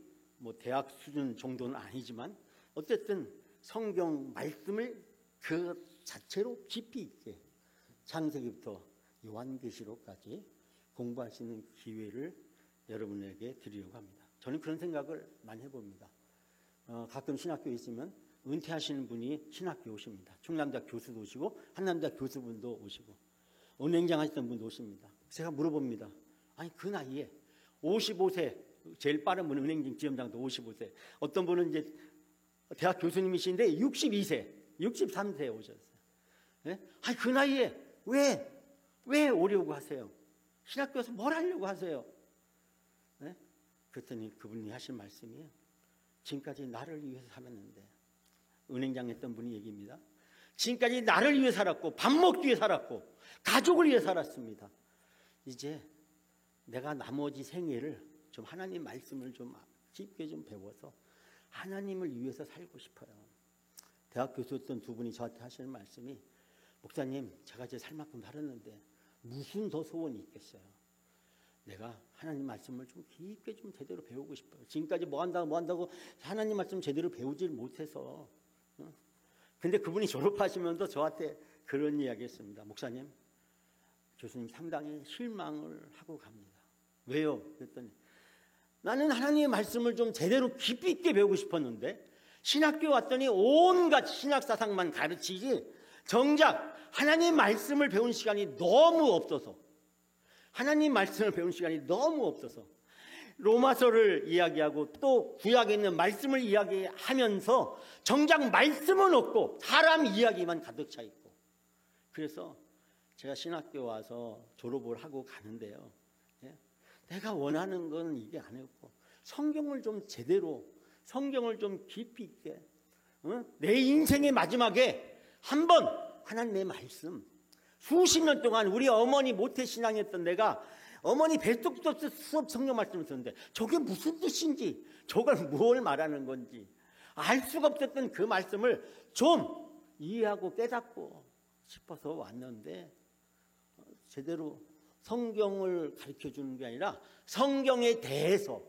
대학 수준 정도는 아니지만 어쨌든 성경 말씀을 그 자체로 깊이 있게 창세기부터 요한계시록까지 공부할 수 있는 기회를 여러분에게 드리려고 합니다. 저는 그런 생각을 많이 해봅니다. 가끔 신학교에 있으면 은퇴하시는 분이 신학교에 오십니다. 충남대학 교수도 오시고 한남대학 교수분도 오시고 은행장 하시던 분도 오십니다. 제가 물어봅니다. 아니 그 나이에 55세, 제일 빠른 분은 은행장 지점장도 55세, 어떤 분은 이제 대학 교수님이신데 62세, 63세에 오셨어요. 네? 아니 그 나이에 왜 오려고 하세요? 신학교에서 뭘 하려고 하세요? 네? 그랬더니 그분이 하신 말씀이에요. 지금까지 나를 위해서 살았는데, 은행장 했던 분이 얘기입니다. 지금까지 나를 위해 살았고 밥 먹기 위해 살았고 가족을 위해 살았습니다. 이제 내가 나머지 생애를 좀 하나님 말씀을 좀 깊게 좀 배워서 하나님을 위해서 살고 싶어요. 대학 교수였던 두 분이 저한테 하시는 말씀이, 목사님 제가 제 살 만큼 살았는데 무슨 더 소원이 있겠어요. 내가 하나님 말씀을 좀 깊게 좀 제대로 배우고 싶어요. 지금까지 뭐 한다고 하나님 말씀 제대로 배우질 못해서. 근데 그분이 졸업하시면서 저한테 그런 이야기 했습니다. 목사님, 교수님 상당히 실망을 하고 갑니다. 왜요? 그랬더니 나는 하나님의 말씀을 좀 제대로 깊이 있게 배우고 싶었는데 신학교 왔더니 온갖 신학사상만 가르치지 정작 하나님 말씀을 배운 시간이 너무 없어서, 하나님 말씀을 배운 시간이 너무 없어서 로마서를 이야기하고 또 구약에 있는 말씀을 이야기하면서 정작 말씀은 없고 사람 이야기만 가득 차 있고, 그래서 제가 신학교 와서 졸업을 하고 가는데요, 내가 원하는 건 이게 아니었고 성경을 좀 제대로, 성경을 좀 깊이 있게, 내 인생의 마지막에 한번 하나님의 말씀, 수십 년 동안 우리 어머니 모태신앙이었던 내가 어머니 뱃속부터 수업 성경 말씀을 썼는데 저게 무슨 뜻인지, 저걸 뭘 말하는 건지 알 수가 없었던 그 말씀을 좀 이해하고 깨닫고 싶어서 왔는데, 제대로 성경을 가르쳐주는 게 아니라 성경에 대해서,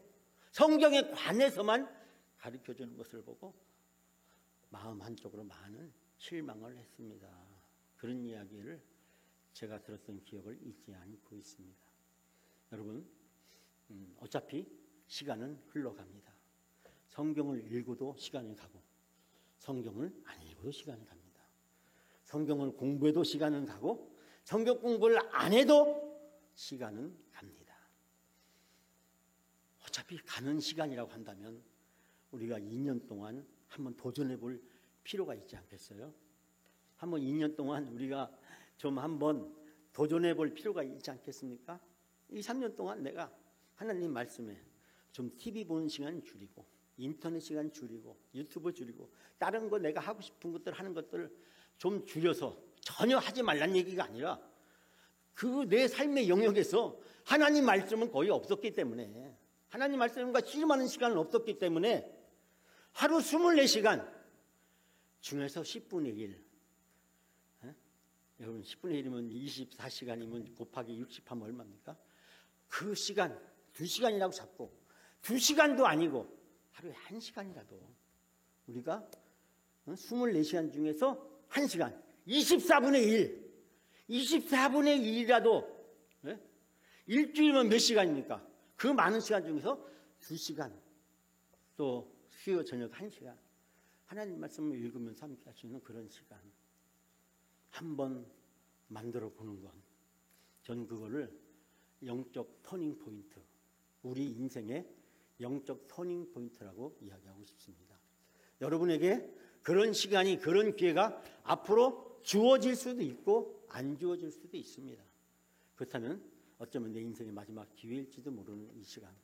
성경에 관해서만 가르쳐주는 것을 보고 마음 한쪽으로 많은 실망을 했습니다. 그런 이야기를 제가 들었던 기억을 잊지 않고 있습니다. 여러분, 어차피 시간은 흘러갑니다. 성경을 읽어도 시간이 가고 성경을 안 읽어도 시간이 갑니다. 성경을 공부해도 시간은 가고 성경 공부를 안 해도 시간은 갑니다. 어차피 가는 시간이라고 한다면 우리가 2년 동안 한번 도전해 볼 필요가 있지 않겠어요? 한번 2년 동안 우리가 좀 한번 도전해 볼 필요가 있지 않겠습니까? 이 3년 동안 내가 하나님 말씀에 좀 TV 보는 시간 줄이고, 인터넷 시간 줄이고, 유튜브 줄이고, 다른 거 내가 하고 싶은 것들 하는 것들을 좀 줄여서, 전혀 하지 말란 얘기가 아니라 그 내 삶의 영역에서 하나님 말씀은 거의 없었기 때문에, 하나님 말씀과 씨름하는 시간은 없었기 때문에 하루 24시간 중에서 10분의 1, 여러분 10분의 1이면 24시간이면 곱하기 60 하면 얼마입니까? 그 시간 2시간이라고 잡고, 2시간도 아니고 하루에 1시간이라도 우리가 24시간 중에서 1시간, 24분의 1, 24분의 1이라도, 일주일이면 몇 시간입니까? 그 많은 시간 중에서 2시간, 또 수요 저녁 1시간 하나님 말씀을 읽으면서 함께 할 수 있는 그런 시간, 한번 만들어 보는 건, 전 그거를 영적 터닝 포인트, 우리 인생의 영적 터닝 포인트라고 이야기하고 싶습니다. 여러분에게 그런 시간이, 그런 기회가 앞으로 주어질 수도 있고 안 주어질 수도 있습니다. 그렇다면 어쩌면 내 인생의 마지막 기회일지도 모르는 이 시간.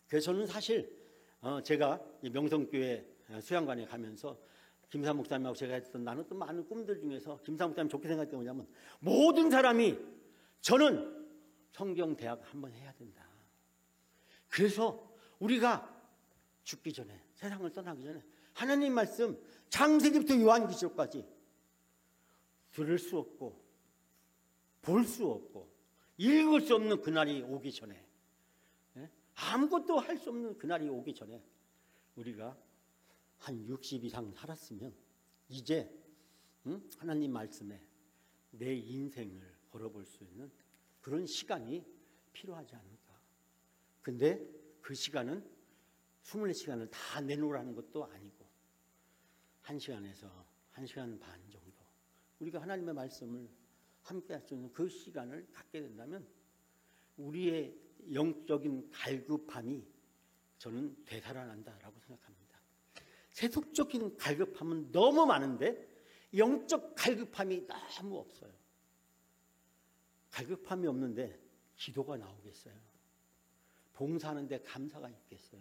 그래서 저는 사실 제가 명성교회 수양관에 가면서 김사 목사님하고 제가 했던 나눴던 많은 꿈들 중에서 김사 목사님 좋게 생각했던 게 뭐냐면, 모든 사람이 저는 성경대학 한번 해야 된다. 그래서 우리가 죽기 전에, 세상을 떠나기 전에 하나님 말씀 창세기부터 요한계시록까지 들을 수 없고 볼 수 없고 읽을 수 없는 그날이 오기 전에, 아무것도 할 수 없는 그날이 오기 전에 우리가 한 60 이상 살았으면 이제 하나님 말씀에 내 인생을 걸어볼 수 있는 그런 시간이 필요하지 않을까. 근데 그 시간은 24시간을 다 내놓으라는 것도 아니고 1시간에서 1시간 반 정도 우리가 하나님의 말씀을 함께 할 수 있는 그 시간을 갖게 된다면 우리의 영적인 갈급함이 저는 되살아난다라고 생각합니다. 세속적인 갈급함은 너무 많은데 영적 갈급함이 너무 없어요. 갈급함이 없는데 기도가 나오겠어요? 봉사하는데 감사가 있겠어요?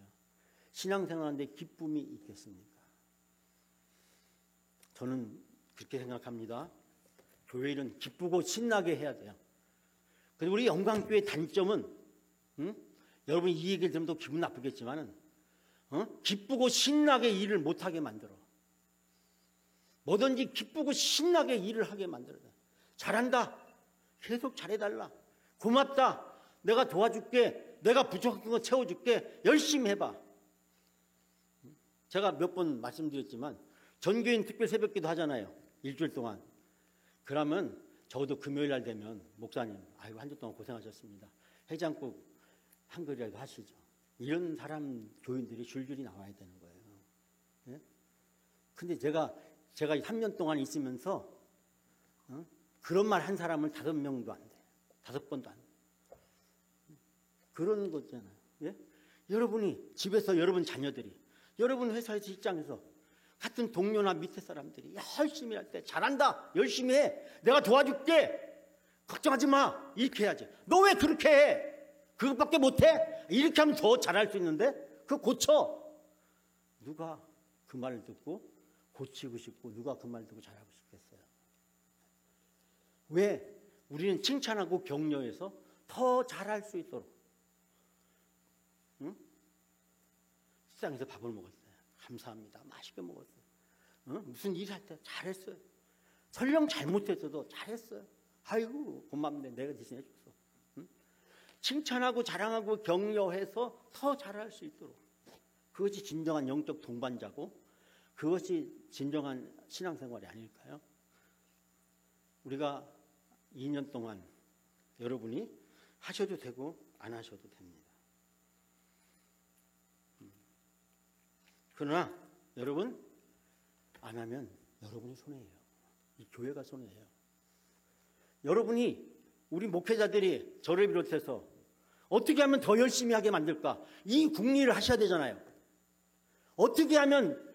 신앙생활하는데 기쁨이 있겠습니까? 저는 그렇게 생각합니다. 교회 일은 기쁘고 신나게 해야 돼요. 근데 우리 영광교회의 단점은 여러분이 이 얘기를 들으면 또 기분 나쁘겠지만은 기쁘고 신나게 일을 못하게 만들어. 뭐든지 기쁘고 신나게 일을 하게 만들어. 잘한다. 계속 잘해달라. 고맙다. 내가 도와줄게. 내가 부족한 거 채워줄게. 열심히 해봐. 제가 몇 번 말씀드렸지만 전교인 특별 새벽기도 하잖아요. 일주일 동안. 그러면 적어도 금요일 날 되면 목사님, 아이고 한 주 동안 고생하셨습니다. 해장국 한 그릇이라도 하시죠. 이런 사람 교인들이 줄줄이 나와야 되는 거예요. 예? 근데 제가 3년 동안 있으면서 그런 말 한 사람을 5명도 안 돼. 5번도 안 돼. 그런 거잖아요. 예? 여러분이 집에서 여러분 자녀들이, 여러분 회사에서 직장에서 같은 동료나 밑에 사람들이 열심히 할 때 잘한다. 열심히 해. 내가 도와줄게. 걱정하지 마. 이렇게 해야지. 너 왜 그렇게 해? 그것밖에 못해? 이렇게 하면 더 잘할 수 있는데 그거 고쳐. 누가 그 말을 듣고 고치고 싶고 누가 그 말을 듣고 잘하고 싶겠어요? 왜? 우리는 칭찬하고 격려해서 더 잘할 수 있도록. 응? 식당에서 밥을 먹었어요. 감사합니다. 맛있게 먹었어요. 무슨 일 할 때 잘했어요. 설령 잘못했어도 잘했어요. 아이고 고맙네. 내가 대신해 줬어. 칭찬하고 자랑하고 격려해서 더 잘할 수 있도록. 그것이 진정한 영적 동반자고 그것이 진정한 신앙생활이 아닐까요? 우리가 2년 동안 여러분이 하셔도 되고 안 하셔도 됩니다. 그러나 여러분 안 하면 여러분이 손해예요. 이 교회가 손해예요. 여러분이 우리 목회자들이 저를 비롯해서 어떻게 하면 더 열심히 하게 만들까? 이 국리를 하셔야 되잖아요. 어떻게 하면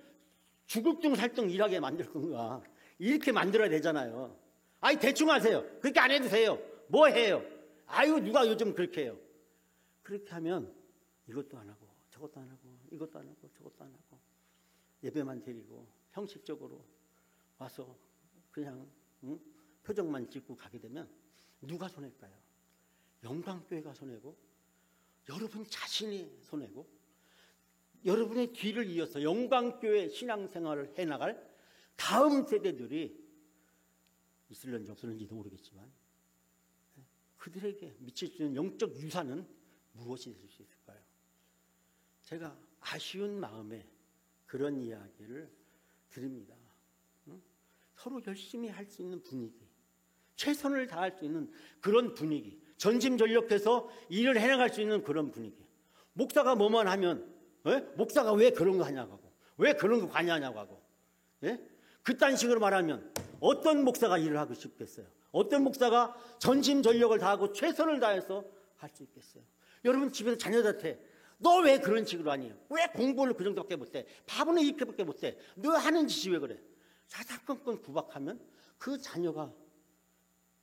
주글뚱살뚱 일하게 만들 건가? 이렇게 만들어야 되잖아요. 아이 대충 하세요. 그렇게 안 해도 돼요. 뭐 해요? 아유 누가 요즘 그렇게 해요. 그렇게 하면 이것도 안 하고 저것도 안 하고 이것도 안 하고 저것도 안 하고 예배만 드리고 형식적으로 와서 그냥 표정만 찍고 가게 되면 누가 손해일까요? 영광교회가 손해고 여러분 자신이 손해고 여러분의 뒤를 이어서 영광교회 신앙생활을 해나갈 다음 세대들이 있을런지 없을런지도 모르겠지만 그들에게 미칠 수 있는 영적 유산은 무엇이 될 수 있을까요? 제가 아쉬운 마음에 그런 이야기를 드립니다. 서로 열심히 할 수 있는 분위기, 최선을 다할 수 있는 그런 분위기, 전심전력해서 일을 해나갈 수 있는 그런 분위기. 목사가 뭐만 하면 목사가 왜 그런 거 하냐고 하고 왜 그런 거 관여하냐고 하고 그딴 식으로 말하면 어떤 목사가 일을 하고 싶겠어요? 어떤 목사가 전심전력을 다하고 최선을 다해서 할 수 있겠어요? 여러분 집에서 자녀들한테 너 왜 그런 식으로 하니? 왜 공부를 그 정도밖에 못해? 바보는 이렇게밖에 못해? 너 하는 짓이 왜 그래? 사사건건 구박하면 그 자녀가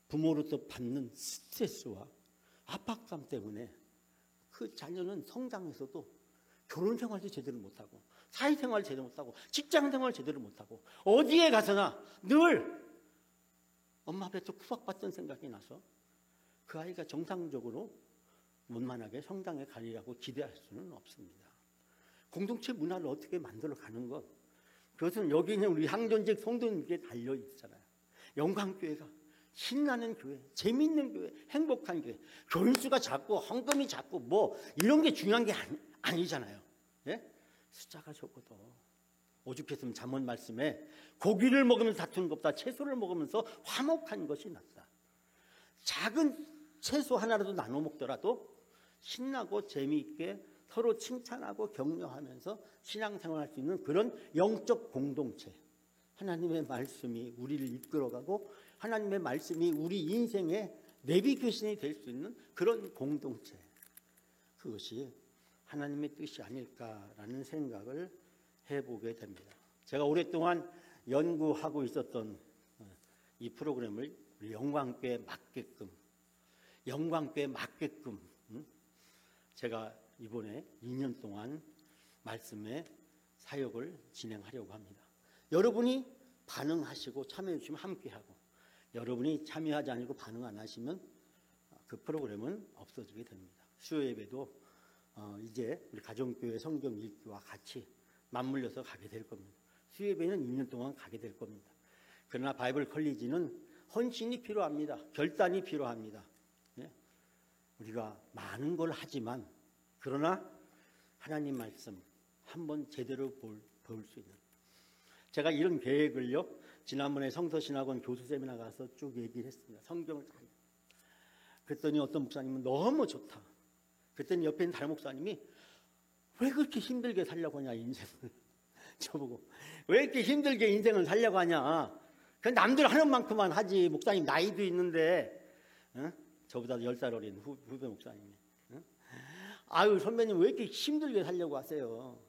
부모로서 받는 스트레스와 압박감 때문에 그 자녀는 성장에서도 결혼 생활도 제대로 못하고 사회생활 제대로 못하고 직장생활 제대로 못하고 어디에 가서나 늘 엄마 앞에서 구박받던 생각이 나서 그 아이가 정상적으로 원만하게 성장해 가리라고 기대할 수는 없습니다. 공동체 문화를 어떻게 만들어 가는 것, 그것은 여기 있는 우리 항전직 성도님께 달려 있잖아요. 영광교회가 신나는 교회, 재미있는 교회, 행복한 교회, 교인수가 작고 헌금이 작고 뭐 이런 게 중요한 게 아니잖아요. 예? 숫자가 적어도 오죽했으면 잠언 말씀에 고기를 먹으면서 다투는 것보다 채소를 먹으면서 화목한 것이 낫다. 작은 채소 하나라도 나눠 먹더라도 신나고 재미있게 서로 칭찬하고 격려하면서 신앙생활할 수 있는 그런 영적 공동체, 하나님의 말씀이 우리를 이끌어가고 하나님의 말씀이 우리 인생의 내비게이션이 될 수 있는 그런 공동체, 그것이 하나님의 뜻이 아닐까라는 생각을 해보게 됩니다. 제가 오랫동안 연구하고 있었던 이 프로그램을 우리 영광교회에 맞게끔 제가 이번에 2년 동안 말씀의 사역을 진행하려고 합니다. 여러분이 반응하시고 참여해 주시면 함께하고, 여러분이 참여하지 않고 반응 안 하시면 그 프로그램은 없어지게 됩니다. 수요 예배도 이제 우리 가정교회 성경 읽기와 같이 맞물려서 가게 될 겁니다. 수요 예배는 2년 동안 가게 될 겁니다. 그러나 바이블 컬리지는 헌신이 필요합니다. 결단이 필요합니다. 네? 우리가 많은 걸 하지만 그러나 하나님 말씀 한번 제대로 볼 수 있는, 제가 이런 계획을요 지난번에 성서신학원 교수 세미나 가서 쭉 얘기를 했습니다. 성경을 다. 그랬더니 어떤 목사님은 너무 좋다. 그랬더니 옆에 있는 다른 목사님이 왜 그렇게 힘들게 살려고 하냐 인생을. 저보고 왜 이렇게 힘들게 인생을 살려고 하냐. 그냥 남들 하는 만큼만 하지. 목사님 나이도 있는데. 저보다 10살 어린 후배 목사님이. 아유 선배님 왜 이렇게 힘들게 살려고 하세요.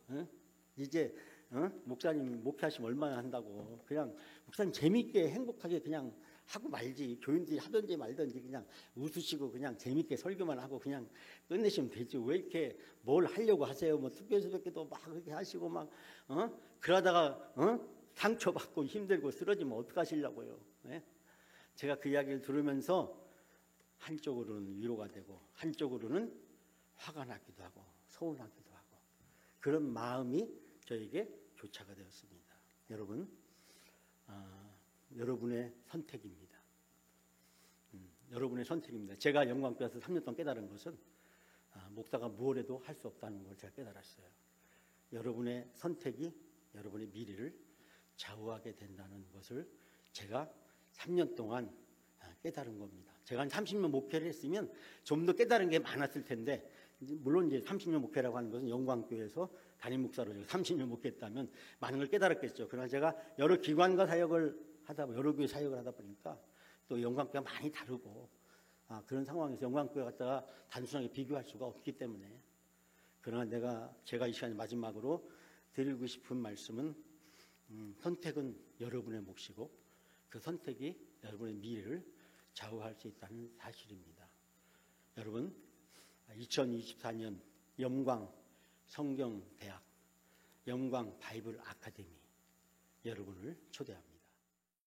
이제 목사님 목회하시면 얼마나 한다고. 그냥 목사님 재밌게 행복하게 그냥 하고 말지. 교인들이 하든지 말든지 그냥 웃으시고 그냥 재밌게 설교만 하고 그냥 끝내시면 되지. 왜 이렇게 뭘 하려고 하세요. 뭐 특별수밖에도 막 그렇게 하시고 막 그러다가 상처받고 힘들고 쓰러지면 어떡하시려고요. 네? 제가 그 이야기를 들으면서 한쪽으로는 위로가 되고 한쪽으로는 화가 나기도 하고 서운하기도 하고 그런 마음이 저에게 교차가 되었습니다. 여러분, 여러분의 선택입니다. 여러분의 선택입니다. 제가 영광교회에서 3년 동안 깨달은 것은 목사가 뭘 해도 할 수 없다는 걸 제가 깨달았어요. 여러분의 선택이 여러분의 미래를 좌우하게 된다는 것을 제가 3년 동안 깨달은 겁니다. 제가 한 30년 목회를 했으면 좀 더 깨달은 게 많았을 텐데, 물론 이제 30년 목회라고 하는 것은 영광교회에서 담임 목사로 30년 목회했다면 많은 걸 깨달았겠죠. 그러나 제가 여러 기관과 사역을 하다 보니, 여러 교회 사역을 하다 보니까 또 영광교회가 많이 다르고 그런 상황에서 영광교회 갖다가 단순하게 비교할 수가 없기 때문에, 그러나 제가 이 시간에 마지막으로 드리고 싶은 말씀은 선택은 여러분의 몫이고 그 선택이 여러분의 미래를 좌우할 수 있다는 사실입니다. 여러분, 2024년 영광 성경대학 영광 바이블 아카데미 여러분을 초대합니다.